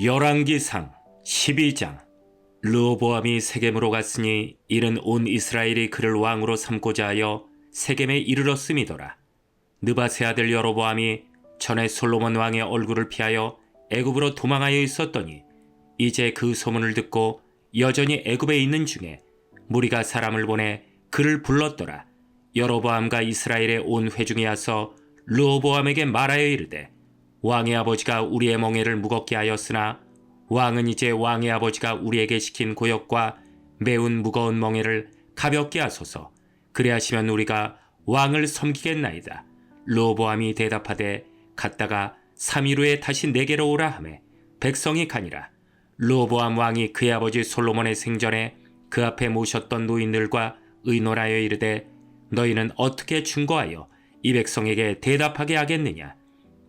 열왕기상 12장. 르호보암이 세겜으로 갔으니 이는 온 이스라엘이 그를 왕으로 삼고자 하여 세겜에 이르렀음이더라. 느밧의 아들 여로보암이 전에 솔로몬 왕의 얼굴을 피하여 애굽으로 도망하여 있었더니 이제 그 소문을 듣고 여전히 애굽에 있는 중에 무리가 사람을 보내 그를 불렀더라. 여로보암과 이스라엘의 온 회중이 와서 르호보암에게 말하여 이르되, 왕의 아버지가 우리의 멍에를 무겁게 하였으나 왕은 이제 왕의 아버지가 우리에게 시킨 고역과 매운 무거운 멍에를 가볍게 하소서. 그리하시면 우리가 왕을 섬기겠나이다. 르호보암이 대답하되, 갔다가 3일 후에 다시 내게로 오라 하매 백성이 가니라. 르호보암 왕이 그의 아버지 솔로몬의 생전에 그 앞에 모셨던 노인들과 의논하여 이르되, 너희는 어떻게 충고하여 이 백성에게 대답하게 하겠느냐?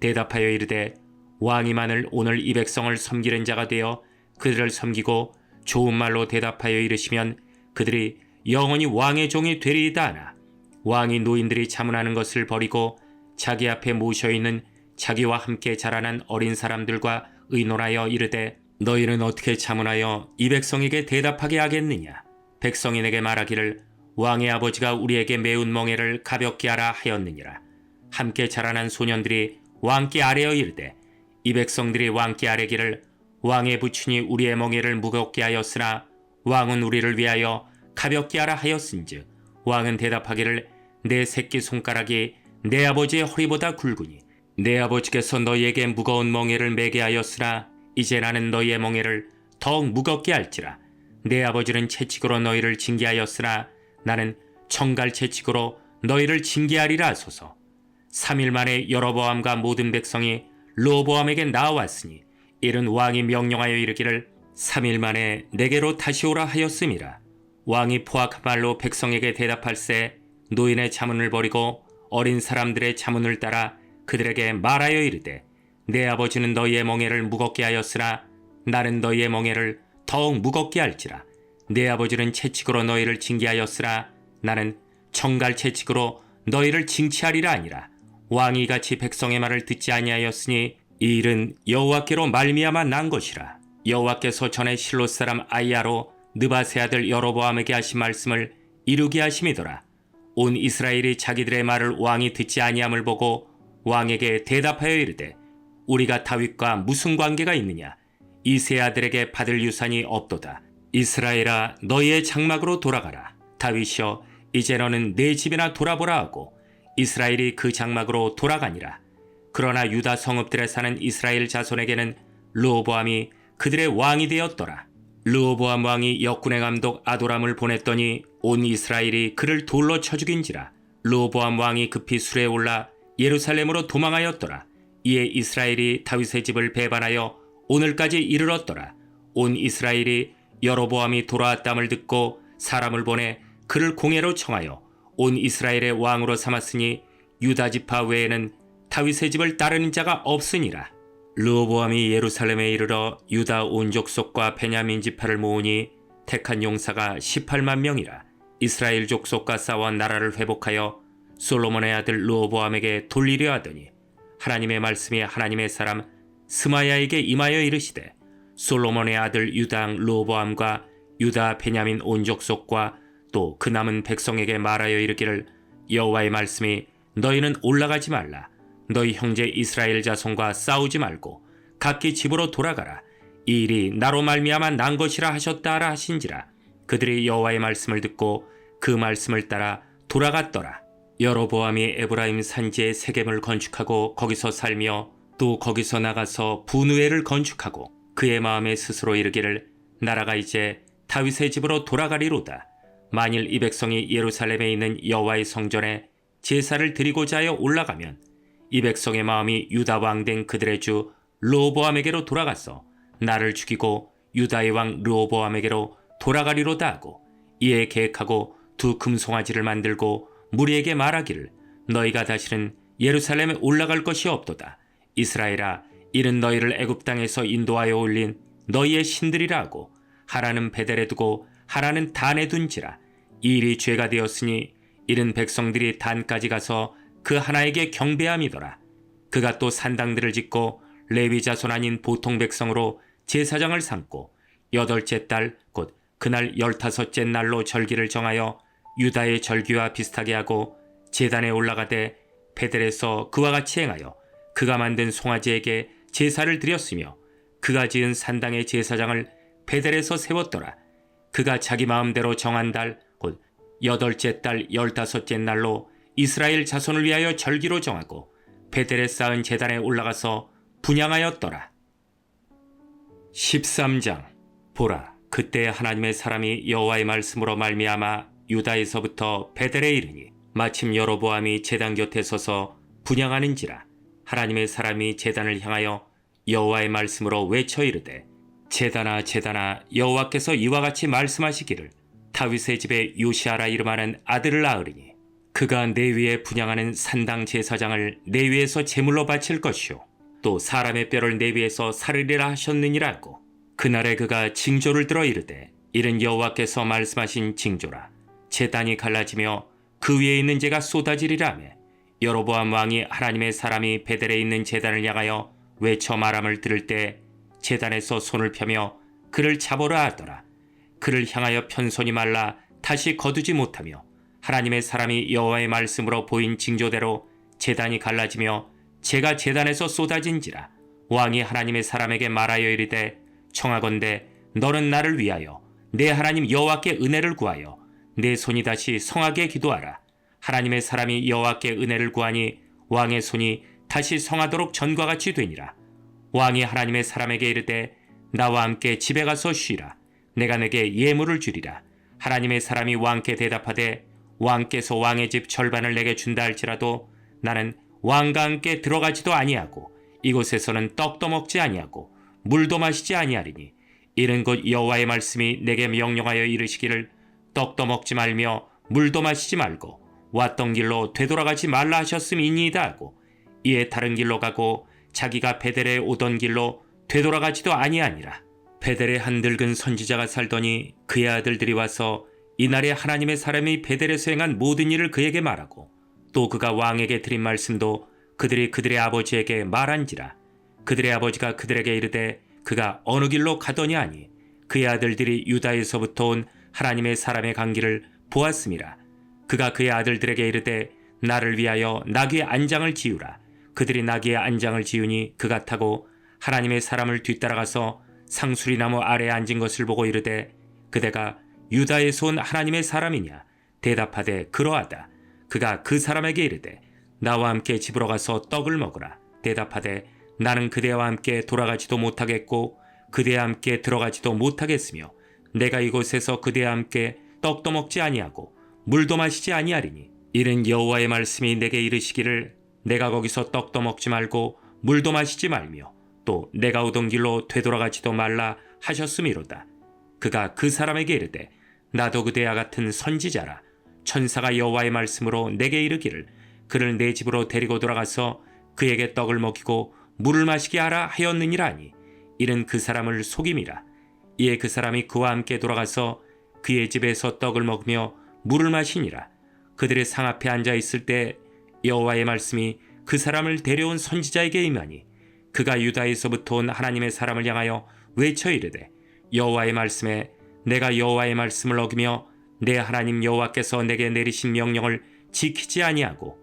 대답하여 이르되, 왕이 만일 오늘 이 백성을 섬기는 자가 되어 그들을 섬기고 좋은 말로 대답하여 이르시면 그들이 영원히 왕의 종이 되리이다 하나, 왕이 노인들이 자문하는 것을 버리고 자기 앞에 모셔있는 자기와 함께 자라난 어린 사람들과 의논하여 이르되, 너희는 어떻게 자문하여 이 백성에게 대답하게 하겠느냐? 백성이 내게 말하기를, 왕의 아버지가 우리에게 매운 멍에를 가볍게 하라 하였느니라. 함께 자라난 소년들이 왕께 아뢰어 이르되, 이 백성들이 왕께 아뢰기를, 왕의 부친이 우리의 멍에를 무겁게 하였으나 왕은 우리를 위하여 가볍게 하라 하였은즉, 왕은 대답하기를, 내 새끼 손가락이 내 아버지의 허리보다 굵으니 내 아버지께서 너희에게 무거운 멍에를 매게 하였으나 이제 나는 너희의 멍에를 더욱 무겁게 할지라. 내 아버지는 채찍으로 너희를 징계하였으나 나는 청갈 채찍으로 너희를 징계하리라 하소서. 3일 만에 여로보암과 모든 백성이 르호보암에게 나아왔으니 이른 왕이 명령하여 이르기를, 3일 만에 내게로 다시 오라 하였음이라. 왕이 포악한 말로 백성에게 대답할세 노인의 자문을 버리고 어린 사람들의 자문을 따라 그들에게 말하여 이르되, 내 아버지는 너희의 멍에를 무겁게 하였으나 나는 너희의 멍에를 더욱 무겁게 할지라. 내 아버지는 채찍으로 너희를 징계하였으나 나는 청갈 채찍으로 너희를 징치하리라 아니라. 왕이 이같이 백성의 말을 듣지 아니하였으니 이 일은 여호와께로 말미암아 난 것이라. 여호와께서 전에 실로 사람 아이야로 느밧의 아들 여로보암에게 하신 말씀을 이루게 하심이더라. 온 이스라엘이 자기들의 말을 왕이 듣지 아니함을 보고 왕에게 대답하여 이르되, 우리가 다윗과 무슨 관계가 있느냐? 이 세 아들에게 받을 유산이 없도다. 이스라엘아, 너희의 장막으로 돌아가라. 다윗이여, 이제 너는 내 집이나 돌아보라 하고 이스라엘이 그 장막으로 돌아가니라. 그러나 유다 성읍들에 사는 이스라엘 자손에게는 르호보암이 그들의 왕이 되었더라. 르호보암 왕이 역군의 감독 아도람을 보냈더니 온 이스라엘이 그를 돌로 쳐 죽인지라. 르호보암 왕이 급히 수레에 올라 예루살렘으로 도망하였더라. 이에 이스라엘이 다윗의 집을 배반하여 오늘까지 이르렀더라. 온 이스라엘이 여로보암이 돌아왔담을 듣고 사람을 보내 그를 공회로 청하여 온 이스라엘의 왕으로 삼았으니 유다 지파 외에는 다윗의 집을 따르는 자가 없으니라. 르호보암이 예루살렘에 이르러 유다 온 족속과 베냐민 지파를 모으니 택한 용사가 18만 명이라. 이스라엘 족속과 싸워 나라를 회복하여 솔로몬의 아들 르호보암에게 돌리려 하더니 하나님의 말씀이 하나님의 사람 스마야에게 임하여 이르시되, 솔로몬의 아들 유다왕 르호보암과 유다 베냐민 온 족속과 또 그 남은 백성에게 말하여 이르기를, 여호와의 말씀이 너희는 올라가지 말라. 너희 형제 이스라엘 자손과 싸우지 말고 각기 집으로 돌아가라. 이 일이 나로 말미암아 난 것이라 하셨다 하라 하신지라. 그들이 여호와의 말씀을 듣고 그 말씀을 따라 돌아갔더라. 여로보암이 에브라임 산지에 세겜을 건축하고 거기서 살며 또 거기서 나가서 분우엘을 건축하고 그의 마음에 스스로 이르기를, 나라가 이제 다윗의 집으로 돌아가리로다. 만일 이 백성이 예루살렘에 있는 여호와의 성전에 제사를 드리고자 하여 올라가면 이 백성의 마음이 유다 왕 된 그들의 주 르호보암에게로 돌아가서 나를 죽이고 유다의 왕 르호보암에게로 돌아가리로다 하고, 이에 계획하고 두 금송아지를 만들고 무리에게 말하기를, 너희가 다시는 예루살렘에 올라갈 것이 없도다. 이스라엘아, 이는 너희를 애굽 땅에서 인도하여 올린 너희의 신들이라 하고, 하나는 베델에 두고 하나는 단에 둔지라. 이 일이 죄가 되었으니 이른 백성들이 단까지 가서 그 하나에게 경배함이더라. 그가 또 산당들을 짓고 레위 자손 아닌 보통 백성으로 제사장을 삼고 여덟째 달 곧 그날 15째 날로 절기를 정하여 유다의 절기와 비슷하게 하고 제단에 올라가되 베델에서 그와 같이 행하여 그가 만든 송아지에게 제사를 드렸으며 그가 지은 산당의 제사장을 베델에서 세웠더라. 그가 자기 마음대로 정한 달 곧 여덟째 달 15째 날로 이스라엘 자손을 위하여 절기로 정하고 베델에 쌓은 제단에 올라가서 분향하였더라. 13장. 보라, 그때 하나님의 사람이 여호와의 말씀으로 말미암아 유다에서부터 베델에 이르니 마침 여로보암이 제단 곁에 서서 분향하는지라. 하나님의 사람이 제단을 향하여 여호와의 말씀으로 외쳐 이르되, 제단아 제단아, 여호와께서 이와 같이 말씀하시기를 다윗의 집에 요시아라 이름하는 아들을 낳으리니 그가 내 위에 분향하는 산당 제사장을 내 위에서 제물로 바칠 것이요 또 사람의 뼈를 내 위에서 사르리라 하셨느니라고. 그날에 그가 징조를 들어 이르되, 이는 여호와께서 말씀하신 징조라. 제단이 갈라지며 그 위에 있는 재가 쏟아지리라며. 여로보암 왕이 하나님의 사람이 베델에 있는 제단을 향하여 외쳐 말함을 들을 때 제단에서 손을 펴며 그를 잡으라 하더라. 그를 향하여 편손이 말라 다시 거두지 못하며 하나님의 사람이 여호와의 말씀으로 보인 징조대로 제단이 갈라지며 재가 제단에서 쏟아진지라. 왕이 하나님의 사람에게 말하여 이르되, 청하건대 너는 나를 위하여 내 하나님 여호와께 은혜를 구하여 내 손이 다시 성하게 기도하라. 하나님의 사람이 여호와께 은혜를 구하니 왕의 손이 다시 성하도록 전과 같이 되니라. 왕이 하나님의 사람에게 이르되, 나와 함께 집에 가서 쉬라. 내가 내게 예물을 주리라. 하나님의 사람이 왕께 대답하되, 왕께서 왕의 집 절반을 내게 준다 할지라도 나는 왕과 함께 들어가지도 아니하고 이곳에서는 떡도 먹지 아니하고 물도 마시지 아니하리니, 이는 곧 여호와의 말씀이 내게 명령하여 이르시기를 떡도 먹지 말며 물도 마시지 말고 왔던 길로 되돌아가지 말라 하셨음이니이다 하고, 이에 다른 길로 가고 자기가 베델에 오던 길로 되돌아가지도 아니하니라. 베델에 한 늙은 선지자가 살더니 그의 아들들이 와서 이날에 하나님의 사람이 베델에서 행한 모든 일을 그에게 말하고 또 그가 왕에게 드린 말씀도 그들이 그들의 아버지에게 말한지라. 그들의 아버지가 그들에게 이르되, 그가 어느 길로 가더냐 하니 그의 아들들이 유다에서부터 온 하나님의 사람의 강기를 보았음이라. 그가 그의 아들들에게 이르되, 나를 위하여 나귀의 안장을 지우라. 그들이 나귀의 안장을 지우니 그가 타고 하나님의 사람을 뒤따라가서 상수리나무 아래에 앉은 것을 보고 이르되, 그대가 유다에서 온 하나님의 사람이냐? 대답하되 그러하다. 그가 그 사람에게 이르되, 나와 함께 집으로 가서 떡을 먹으라. 대답하되, 나는 그대와 함께 돌아가지도 못하겠고 그대와 함께 들어가지도 못하겠으며 내가 이곳에서 그대와 함께 떡도 먹지 아니하고 물도 마시지 아니하리니, 이는 여호와의 말씀이 내게 이르시기를 내가 거기서 떡도 먹지 말고 물도 마시지 말며 또 내가 오던 길로 되돌아가지도 말라 하셨음이로다. 그가 그 사람에게 이르되, 나도 그대와 같은 선지자라. 천사가 여호와의 말씀으로 내게 이르기를 그를 내 집으로 데리고 돌아가서 그에게 떡을 먹이고 물을 마시게 하라 하였느니라 하니, 이는 그 사람을 속임이라. 이에 그 사람이 그와 함께 돌아가서 그의 집에서 떡을 먹으며 물을 마시니라. 그들의 상 앞에 앉아 있을 때 여호와의 말씀이 그 사람을 데려온 선지자에게 임하니, 그가 유다에서부터 온 하나님의 사람을 향하여 외쳐 이르되, 여호와의 말씀에 내가 여호와의 말씀을 어기며 내 하나님 여호와께서 내게 내리신 명령을 지키지 아니하고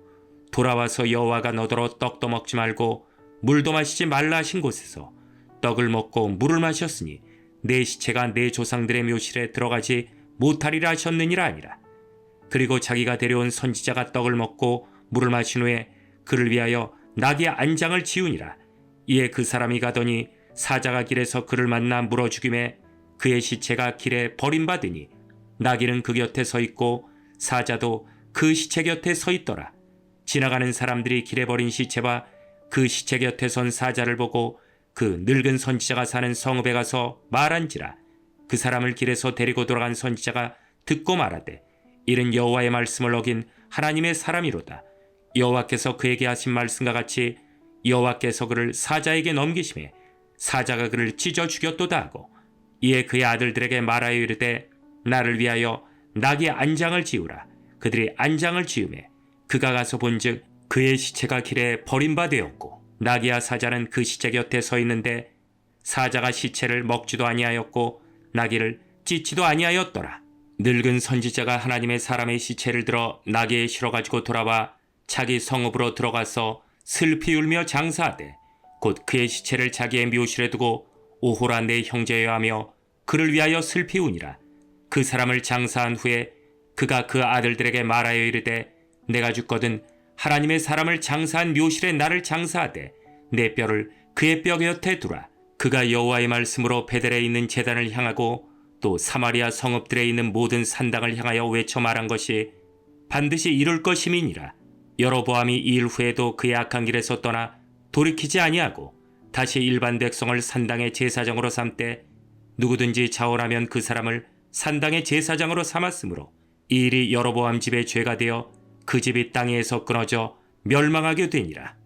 돌아와서 여호와가 너더러 떡도 먹지 말고 물도 마시지 말라 하신 곳에서 떡을 먹고 물을 마셨으니 내 시체가 내 조상들의 묘실에 들어가지 못하리라 하셨느니라 아니라. 그리고 자기가 데려온 선지자가 떡을 먹고 물을 마신 후에 그를 위하여 나귀의 안장을 지우니라. 이에 그 사람이 가더니 사자가 길에서 그를 만나 물어 죽임에 그의 시체가 길에 버림받으니 나귀는 그 곁에 서 있고 사자도 그 시체 곁에 서 있더라. 지나가는 사람들이 길에 버린 시체와 그 시체 곁에 선 사자를 보고 그 늙은 선지자가 사는 성읍에 가서 말한지라. 그 사람을 길에서 데리고 돌아간 선지자가 듣고 말하되, 이는 여호와의 말씀을 어긴 하나님의 사람이로다. 여호와께서 그에게 하신 말씀과 같이 여호와께서 그를 사자에게 넘기심에 사자가 그를 찢어 죽였도다 하고, 이에 그의 아들들에게 말하여 이르되, 나를 위하여 나귀의 안장을 지우라. 그들이 안장을 지우매 그가 가서 본즉 그의 시체가 길에 버림받되었고 나귀와 사자는 그 시체 곁에 서 있는데 사자가 시체를 먹지도 아니하였고 나귀를 찢지도 아니하였더라. 늙은 선지자가 하나님의 사람의 시체를 들어 나귀에 실어가지고 돌아와 자기 성읍으로 들어가서 슬피 울며 장사하되 곧 그의 시체를 자기의 묘실에 두고 오호라 내 형제여 하며 그를 위하여 슬피 우니라. 그 사람을 장사한 후에 그가 그 아들들에게 말하여 이르되 내가 죽거든 하나님의 사람을 장사한 묘실에 나를 장사하되 내 뼈를 그의 뼈 곁에 두라. 그가 여호와의 말씀으로 베델에 있는 제단을 향하고 또 사마리아 성읍들에 있는 모든 산당을 향하여 외쳐 말한 것이 반드시 이룰 것임이니라. 여로보암이 이 일 후에도 그의 악한 길에서 떠나 돌이키지 아니하고 다시 일반 백성을 산당의 제사장으로 삼되 누구든지 자원하면 그 사람을 산당의 제사장으로 삼았으므로 이 일이 여로보암 집의 죄가 되어 그 집이 땅에서 끊어져 멸망하게 되니라.